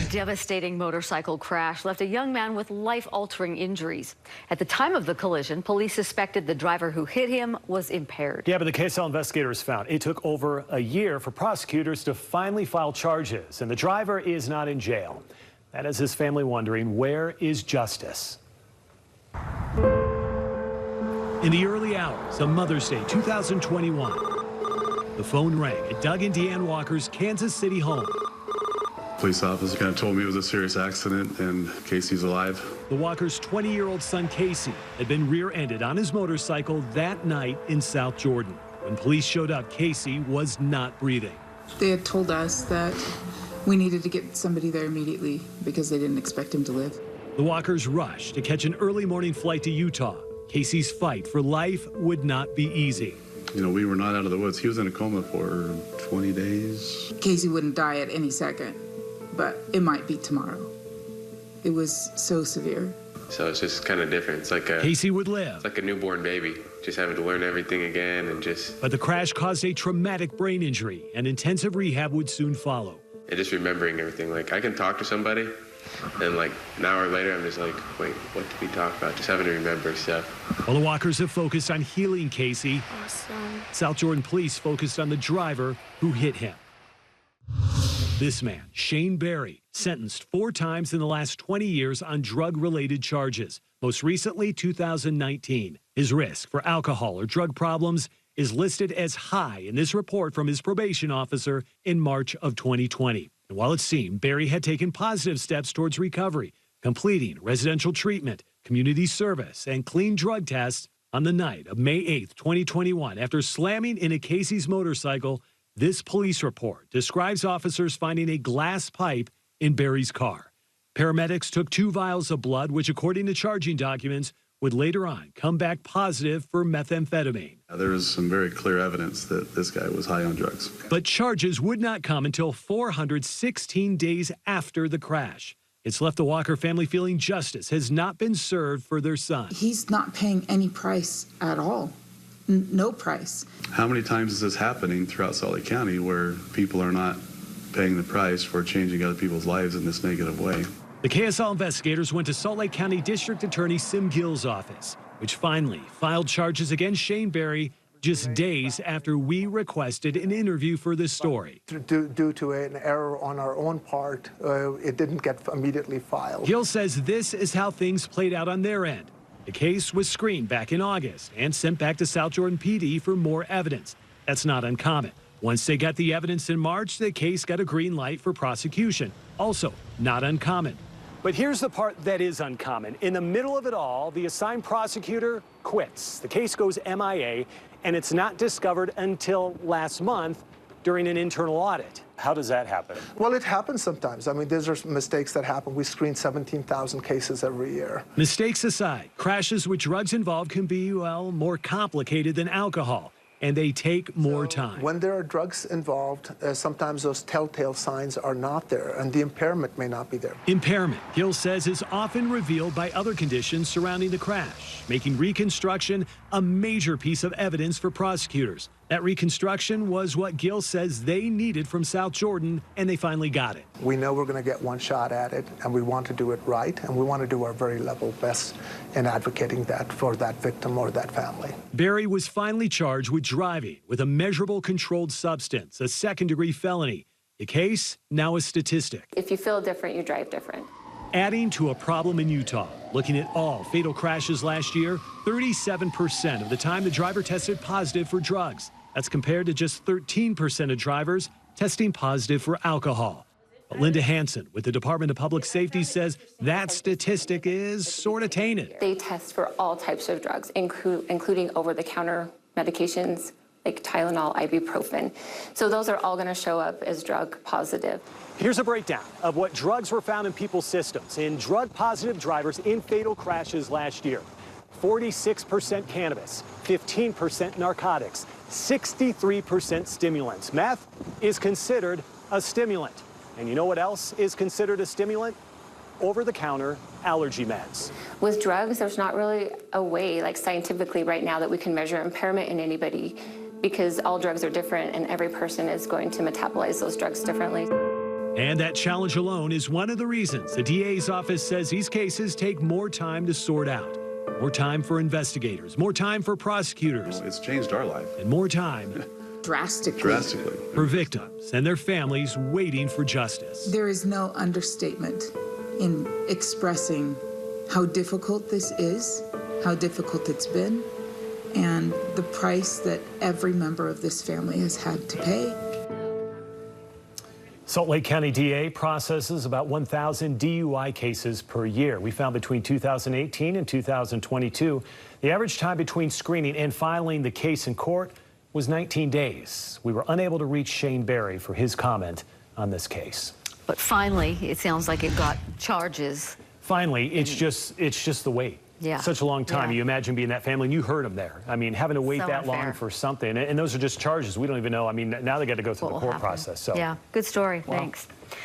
A devastating motorcycle crash left a young man with life-altering injuries. At the time of the collision, police suspected the driver who hit him was impaired. Yeah, but the KSL investigators found it took over a year for prosecutors to finally file charges, and the driver is not in jail. That has his family wondering, where is justice? In the early hours of Mother's Day 2021, the phone rang at Doug and Deanne Walker's Kansas City home. Police officer kind of told me it was a serious accident and Casey's alive. The Walker's 20-year-old son, Casey, had been rear-ended on his motorcycle that night in South Jordan. When police showed up, Casey was not breathing. They had told us that we needed to get somebody there immediately because they didn't expect him to live. The Walkers rushed to catch an early morning flight to Utah. Casey's fight for life would not be easy. You know, we were not out of the woods. He was in a coma for 20 days. Casey wouldn't die at any second, but it might be tomorrow. It was so severe. So it's just kind of different. It's like Casey would live. It's like a newborn baby, just having to learn everything again and just. But the crash caused a traumatic brain injury, and intensive rehab would soon follow. And just remembering everything. Like, I can talk to somebody, and like an hour later, I'm just like, wait, what did we talk about? Just having to remember stuff. While the Walkers have focused on healing Casey, Awesome. South Jordan police focused on the driver who hit him. This man, Shane Berry, sentenced 4 times in the last 20 years on drug-related charges. Most recently, 2019. His risk for alcohol or drug problems is listed as high in this report from his probation officer in March of 2020. And while it seemed Berry had taken positive steps towards recovery, completing residential treatment, community service, and clean drug tests, on the night of May 8th, 2021, after slamming into Casey's motorcycle, this police report describes officers finding a glass pipe in Berry's car. Paramedics took 2 vials of blood, which, according to charging documents, would later on come back positive for methamphetamine. There is some very clear evidence that this guy was high on drugs. But charges would not come until 416 days after the crash. It's left the Walker family feeling justice has not been served for their son. He's not paying any price at all. No price. How many times is this happening throughout Salt Lake County where people are not paying the price for changing other people's lives in this negative way? The KSL investigators went to Salt Lake County District Attorney Sim Gill's office, which finally filed charges against Shane Berry just days after we requested an interview for this story. Due to an error on our own part, it didn't get immediately filed. Gill says this is how things played out on their end. The case was screened back in August and sent back to South Jordan PD for more evidence. That's not uncommon. Once they got the evidence in March, the case got a green light for prosecution. Also not uncommon. But here's the part that is uncommon. In the middle of it all, the assigned prosecutor quits. The case goes MIA, and it's not discovered until last month during an internal audit. How does that happen? Well, it happens sometimes. I mean, these are mistakes that happen. We screen 17,000 cases every year. Mistakes aside, crashes with drugs involved can be, well, more complicated than alcohol, and they take more time. When there are drugs involved, sometimes those telltale signs are not there, and the impairment may not be there. Impairment, Gill says, is often revealed by other conditions surrounding the crash, making reconstruction a major piece of evidence for prosecutors. That reconstruction was what Gill says they needed from South Jordan, and they finally got it. We know we're going to get one shot at it, and we want to do it right, and we want to do our very level best in advocating that for that victim or that family. Berry was finally charged with driving with a measurable controlled substance, a second-degree felony. The case, now a statistic. If you feel different, you drive different. Adding to a problem in Utah. Looking at all fatal crashes last year, 37% of the time the driver tested positive for drugs. That's compared to just 13% of drivers testing positive for alcohol. But Linda Hansen with the Department of Public Safety says that statistic is sort of tainted. They test for all types of drugs, including over-the-counter medications like Tylenol, ibuprofen. So those are all going to show up as drug positive. Here's a breakdown of what drugs were found in people's systems in drug-positive drivers in fatal crashes last year. 46% cannabis, 15% narcotics, 63% stimulants. Meth is considered a stimulant. And you know what else is considered a stimulant? Over-the-counter allergy meds. With drugs, there's not really a way, like scientifically right now, that we can measure impairment in anybody because all drugs are different and every person is going to metabolize those drugs differently. And that challenge alone is one of the reasons the DA's office says these cases take more time to sort out. More time for investigators, more time for prosecutors. It's changed our life. And more time Drastically. for victims and their families waiting for justice. There is no understatement in expressing how difficult this is, how difficult it's been, and the price that every member of this family has had to pay. Salt Lake County DA processes about 1,000 DUI cases per year. We found between 2018 and 2022, the average time between screening and filing the case in court was 19 days. We were unable to reach Shane Berry for his comment on this case. But finally, it sounds like it got charges. Finally, it's just the wait. Yeah. Such a long time. Yeah. You imagine being that family, and you heard them there. I mean, having to wait So that long unfair. for something, and those are just charges. We don't even know. I mean, now they got to go through the court process. So Yeah, good story. Thanks.